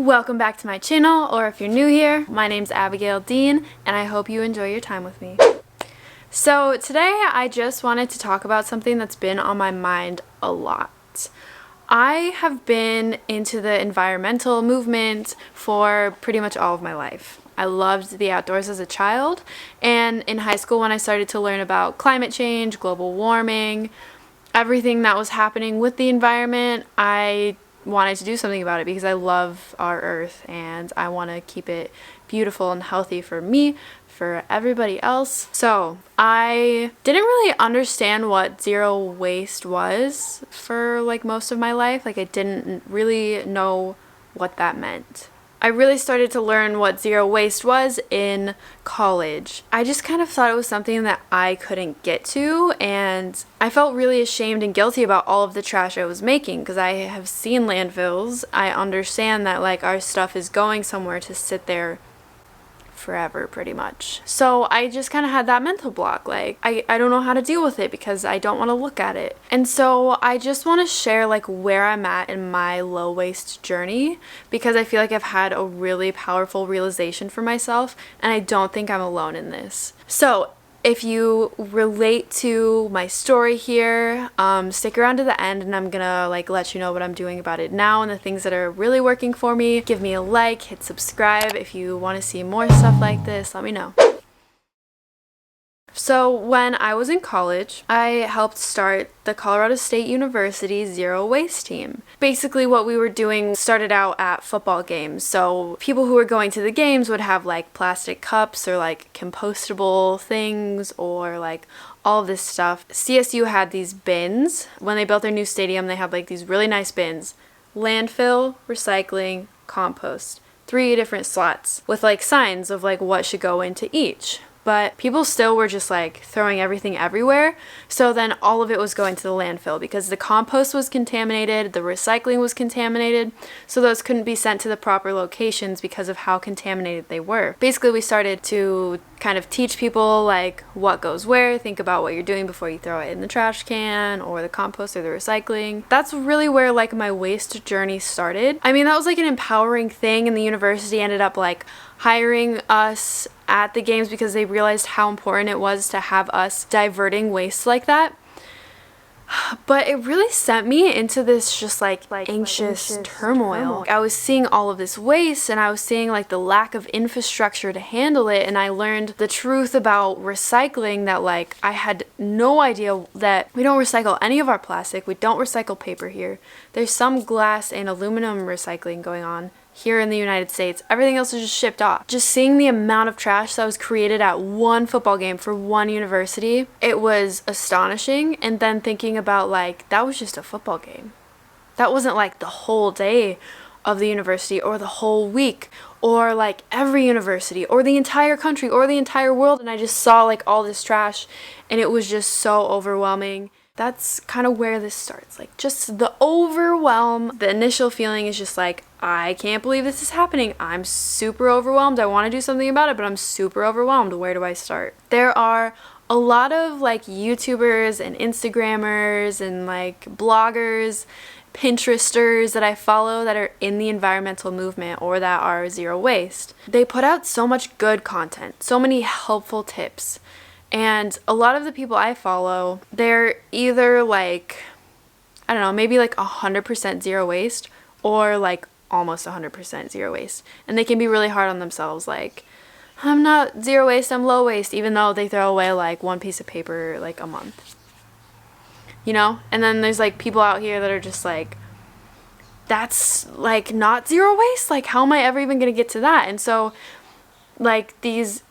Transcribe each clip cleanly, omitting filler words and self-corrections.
Welcome back to my channel, or if you're new here, my name's Abigail Dean, and I hope you enjoy your time with me. So today I just wanted to talk about something that's been on my mind a lot. I have been into the environmental movement for pretty much all of my life. I loved the outdoors as a child, and in high school when I started to learn about climate change, global warming, everything that was happening with the environment, I wanted to do something about it because I love our earth and I want to keep it beautiful and healthy for me, for everybody else. So I didn't really understand what zero waste was for most of my life. I didn't really know what that meant. I really started to learn what zero waste was in college. I just kind of thought it was something that I couldn't get to, and I felt really ashamed and guilty about all of the trash I was making because I have seen landfills. I understand that our stuff is going somewhere to sit there forever pretty much. So I just kind of had that mental block. I don't know how to deal with it because I don't want to look at it. And so I just want to share where I'm at in my low waste journey because I feel like I've had a really powerful realization for myself and I don't think I'm alone in this. So if you relate to my story here, stick around to the end and I'm gonna let you know what I'm doing about it now and the things that are really working for me. Give me a like, hit subscribe. If you want to see more stuff like this, let me know. So when I was in college, I helped start the Colorado State University Zero Waste Team. Basically what we were doing started out at football games. So people who were going to the games would have plastic cups or compostable things or all of this stuff. CSU had these bins. When they built their new stadium, they had these really nice bins. Landfill, recycling, compost. 3 different slots with signs of what should go into each. But people still were just throwing everything everywhere. So then all of it was going to the landfill because the compost was contaminated, the recycling was contaminated. So those couldn't be sent to the proper locations because of how contaminated they were. Basically, we started to kind of teach people what goes where. Think about what you're doing before you throw it in the trash can or the compost or the recycling. That's really where my waste journey started. I mean, that was an empowering thing, and the university ended up hiring us at the games because they realized how important it was to have us diverting waste like that. But it really sent me into this just anxious turmoil. I was seeing all of this waste and I was seeing the lack of infrastructure to handle it, and I learned the truth about recycling that I had no idea that we don't recycle any of our plastic. We don't recycle paper here. There's some glass and aluminum recycling going on here in the United States. Everything else is just shipped off. Just seeing the amount of trash that was created at one football game for one university, it was astonishing. And then thinking about that was just a football game. That wasn't the whole day of the university or the whole week or every university or the entire country or the entire world. And I just saw all this trash and it was just so overwhelming. That's kind of where this starts. Just the overwhelm. The initial feeling is just I can't believe this is happening. I'm super overwhelmed. I want to do something about it, but I'm super overwhelmed. Where do I start? There are a lot of YouTubers and Instagrammers and bloggers, Pinteresters that I follow that are in the environmental movement or that are zero waste. They put out so much good content, so many helpful tips. And a lot of the people I follow, they're either I don't know, maybe 100% zero waste or almost 100% zero waste. And they can be really hard on themselves. I'm not zero waste, I'm low waste, even though they throw away one piece of paper a month. You know? And then there's people out here that are just that's not zero waste. How am I ever even going to get to that? And so these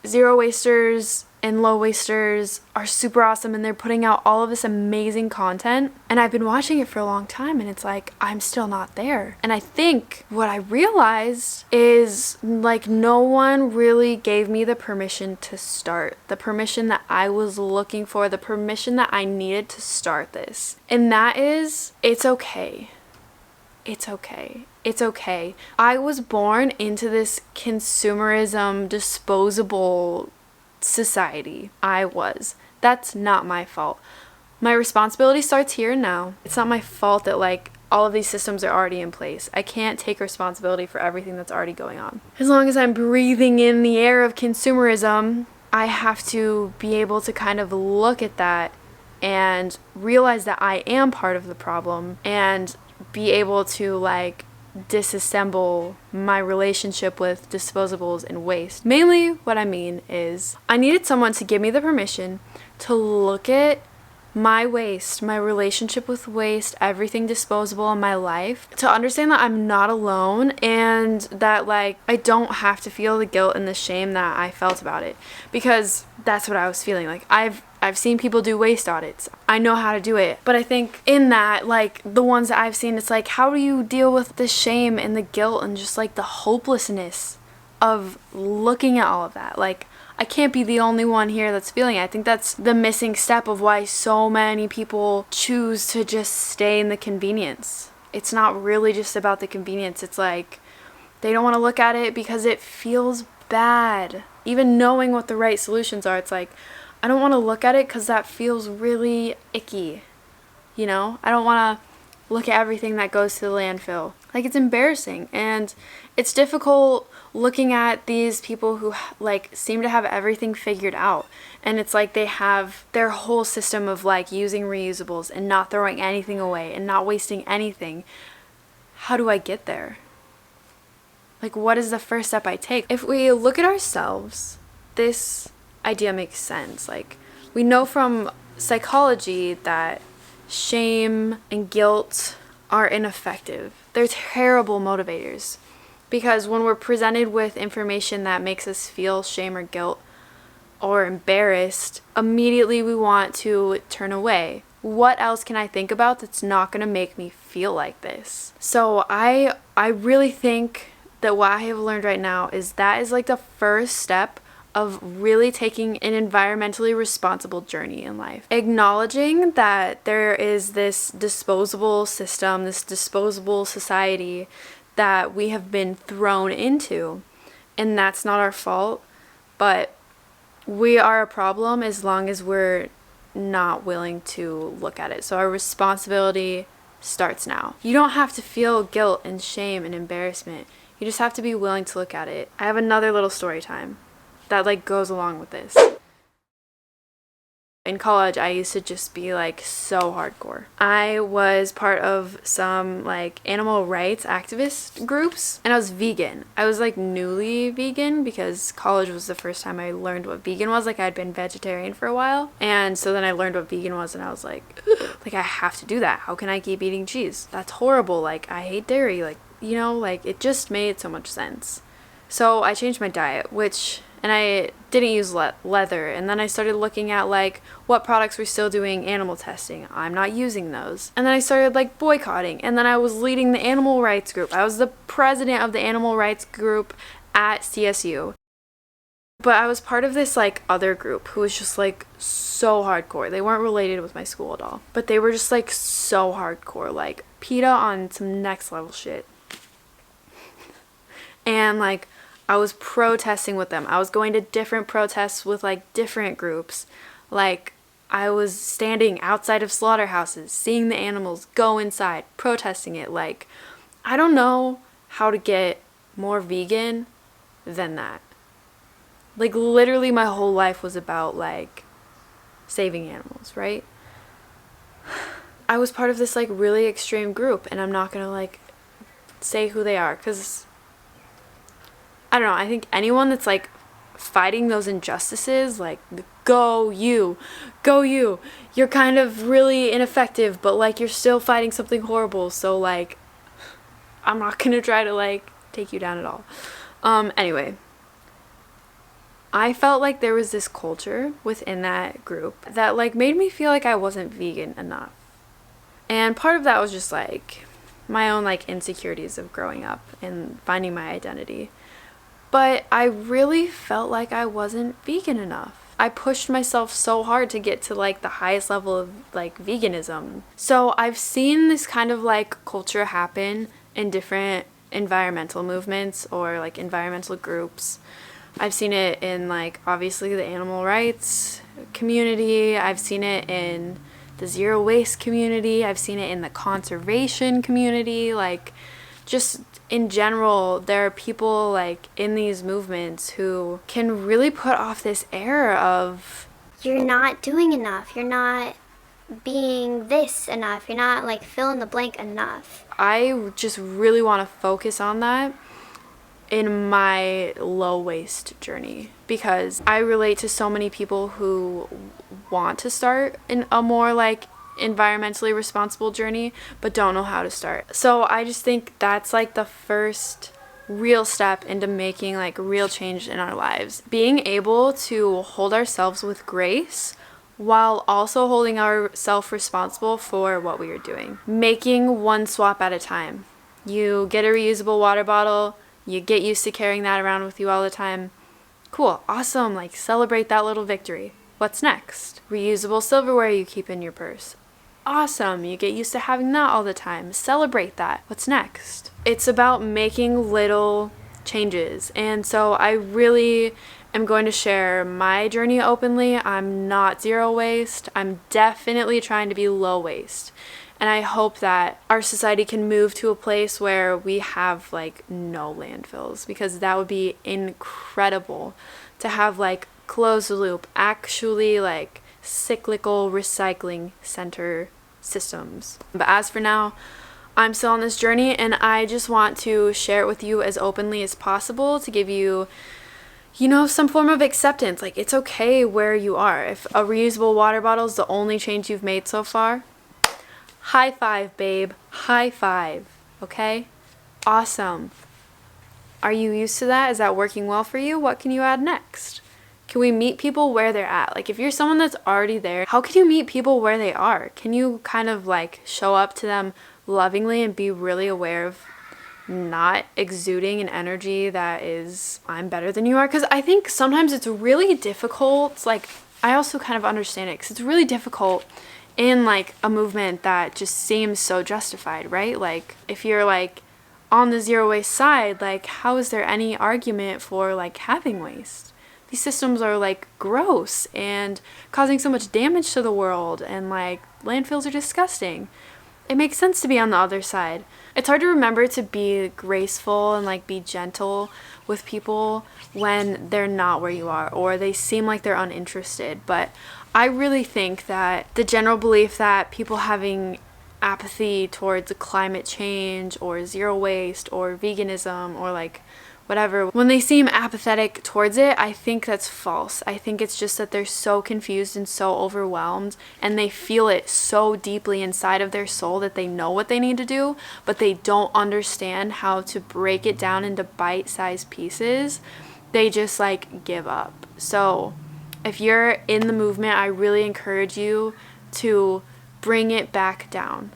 zero wasters and low wasters are super awesome and they're putting out all of this amazing content, and I've been watching it for a long time and it's I'm still not there. And I think what I realized is no one really gave me the permission to start, the permission that I was looking for, the permission that I needed to start this. And that is, it's okay. It's okay. It's okay. I was born into this consumerism, disposable society. I was. That's not my fault. My responsibility starts here and now. It's not my fault that all of these systems are already in place. I can't take responsibility for everything that's already going on. As long as I'm breathing in the air of consumerism, I have to be able to kind of look at that and realize that I am part of the problem and be able to like disassemble my relationship with disposables and waste. Mainly what I mean is I needed someone to give me the permission to look at my waste, my relationship with waste, everything disposable in my life, to understand that I'm not alone and that like I don't have to feel the guilt and the shame that I felt about it, because that's what I was feeling. Like I've seen people do waste audits. I know how to do it. But I think in that, like the ones that I've seen, it's like, how do you deal with the shame and the guilt and just like the hopelessness of looking at all of that? Like, I can't be the only one here that's feeling it. I think that's the missing step of why so many people choose to just stay in the convenience. It's not really just about the convenience. It's like they don't want to look at it because it feels bad. Even knowing what the right solutions are, it's like, I don't want to look at it because that feels really icky. You know? I don't want to look at everything that goes to the landfill. Like, it's embarrassing. And it's difficult looking at these people who like seem to have everything figured out, and it's like they have their whole system of like using reusables and not throwing anything away and not wasting anything. How do I get there? Like, what is the first step I take? If we look at ourselves, this idea makes sense. Like, we know from psychology that shame and guilt are ineffective. They're terrible motivators. Because when we're presented with information that makes us feel shame or guilt or embarrassed, immediately we want to turn away. What else can I think about that's not going to make me feel like this? So I really think that what I have learned right now is that is like the first step of really taking an environmentally responsible journey in life. Acknowledging that there is this disposable system, this disposable society that we have been thrown into, and that's not our fault, but we are a problem as long as we're not willing to look at it. So our responsibility starts now. You don't have to feel guilt and shame and embarrassment. You just have to be willing to look at it. I have another little story time that like goes along with this. In college, I used to just be like so hardcore. I was part of some like animal rights activist groups, and I was vegan. I was like newly vegan because college was the first time I learned what vegan was. Like, I'd been vegetarian for a while, and so then I learned what vegan was, and I was like, I have to do that. How can I keep eating cheese? That's horrible. Like, I hate dairy. Like, you know, like it just made so much sense. So I changed my diet, and I didn't use leather, and then I started looking at like what products were still doing animal testing. I'm not using those. And then I started like boycotting, and then I was leading the animal rights group. I was the president of the animal rights group at CSU. But I was part of this like other group who was just like so hardcore. They weren't related with my school at all, but they were just like so hardcore, like PETA on some next level shit. And like I was protesting with them. I was going to different protests with like different groups. Like, I was standing outside of slaughterhouses, seeing the animals go inside, protesting it. Like, I don't know how to get more vegan than that. Like, literally my whole life was about like saving animals, right? I was part of this like really extreme group, and I'm not gonna like say who they are, because I don't know, I think anyone that's like fighting those injustices, like, go you, you're kind of really ineffective, but like you're still fighting something horrible, so like I'm not gonna try to like take you down at all. Anyway, I felt like there was this culture within that group that like made me feel like I wasn't vegan enough. And part of that was just like my own like insecurities of growing up and finding my identity. But I really felt like I wasn't vegan enough. I pushed myself so hard to get to like the highest level of like veganism. So I've seen this kind of like culture happen in different environmental movements or like environmental groups. I've seen it in like obviously the animal rights community. I've seen it in the the zero waste community. I've seen it in the conservation community. Like, just in general, there are people like in these movements who can really put off this air of, you're not doing enough. You're not being this enough. You're not like fill in the blank enough. I just really want to focus on that in my low waste journey, because I relate to so many people who want to start in a more like environmentally responsible journey but don't know how to start. So I just think that's like the first real step into making like real change in our lives. Being able to hold ourselves with grace while also holding ourselves responsible for what we are doing. Making one swap at a time. You get a reusable water bottle, you get used to carrying that around with you all the time. Cool, awesome, like celebrate that little victory. What's next? Reusable silverware you keep in your purse. Awesome, you get used to having that all the time. Celebrate that. What's next? It's about making little changes. And so I really am going to share my journey openly. I'm not zero waste. I'm definitely trying to be low waste. And I hope that our society can move to a place where we have like no landfills, because that would be incredible to have like closed loop, actually like cyclical recycling center systems. But as for now, I'm still on this journey, and I just want to share it with you as openly as possible to give you, you know, some form of acceptance. Like, it's okay where you are. If a reusable water bottle is the only change you've made so far, high five, babe. High five. Okay? Awesome. Are you used to that? Is that working well for you? What can you add next? Can we meet people where they're at? Like, if you're someone that's already there, how can you meet people where they are? Can you kind of like show up to them lovingly and be really aware of not exuding an energy that is, I'm better than you are? Because I think sometimes it's really difficult. Like, I also kind of understand it, because it's really difficult in like a movement that just seems so justified, right? Like, if you're like on the zero waste side, like, how is there any argument for like having waste? These systems are like gross and causing so much damage to the world, and like landfills are disgusting. It makes sense to be on the other side. It's hard to remember to be graceful and like be gentle with people when they're not where you are, or they seem like they're uninterested. But I really think that the general belief that people having apathy towards climate change or zero waste or veganism or like whatever, when they seem apathetic towards it, I think that's false. I think it's just that they're so confused and so overwhelmed, and they feel it so deeply inside of their soul that they know what they need to do, but they don't understand how to break it down into bite-sized pieces. They just like give up. So if you're in the movement, I really encourage you to bring it back down.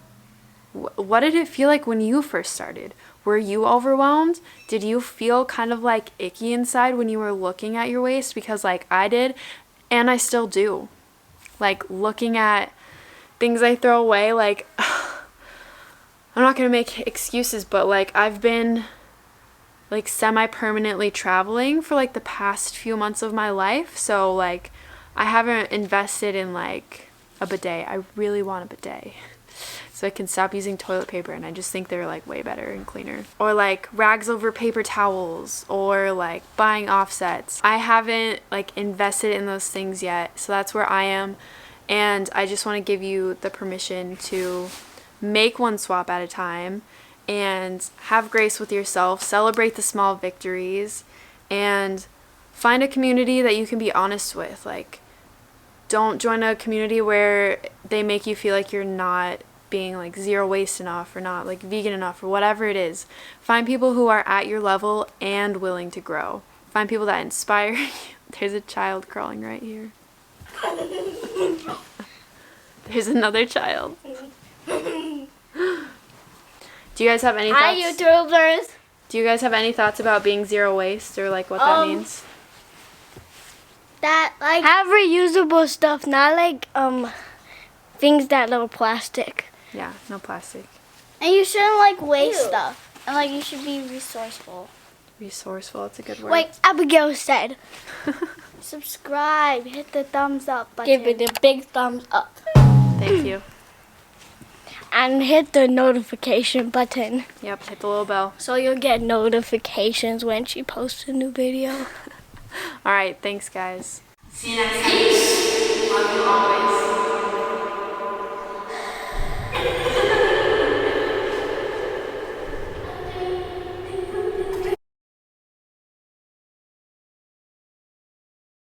What did it feel like when you first started? Were you overwhelmed? Did you feel kind of like icky inside when you were looking at your waste? Because like I did, and I still do. Like, looking at things I throw away, like, I'm not gonna make excuses, but like I've been like semi-permanently traveling for like the past few months of my life, so like I haven't invested in like a bidet. I really want a bidet so I can stop using toilet paper, and I just think they're like way better and cleaner. Or like rags over paper towels, or like buying offsets. I haven't like invested in those things yet, so that's where I am, and I just want to give you the permission to make one swap at a time and have grace with yourself, celebrate the small victories, and find a community that you can be honest with. Like, don't join a community where they make you feel like you're not being like zero waste enough, or not like vegan enough, or whatever it is. Find people who are at your level and willing to grow. Find people that inspire you. There's a child crawling right here. There's another child. Do you guys have any thoughts? Hi, YouTubers. Do you guys have any thoughts about being zero waste, or like what that means? That like have reusable stuff, not like things that are plastic. Yeah, no plastic. And you shouldn't like waste stuff. And like you should be resourceful. Resourceful, that's a good word. Like Abigail said. Subscribe, hit the thumbs up button. Give it a big thumbs up. Thank you. And hit the notification button Yep, hit the little bell. so you'll get notifications when she posts a new video. All right, thanks, guys. See you next time. Love you always.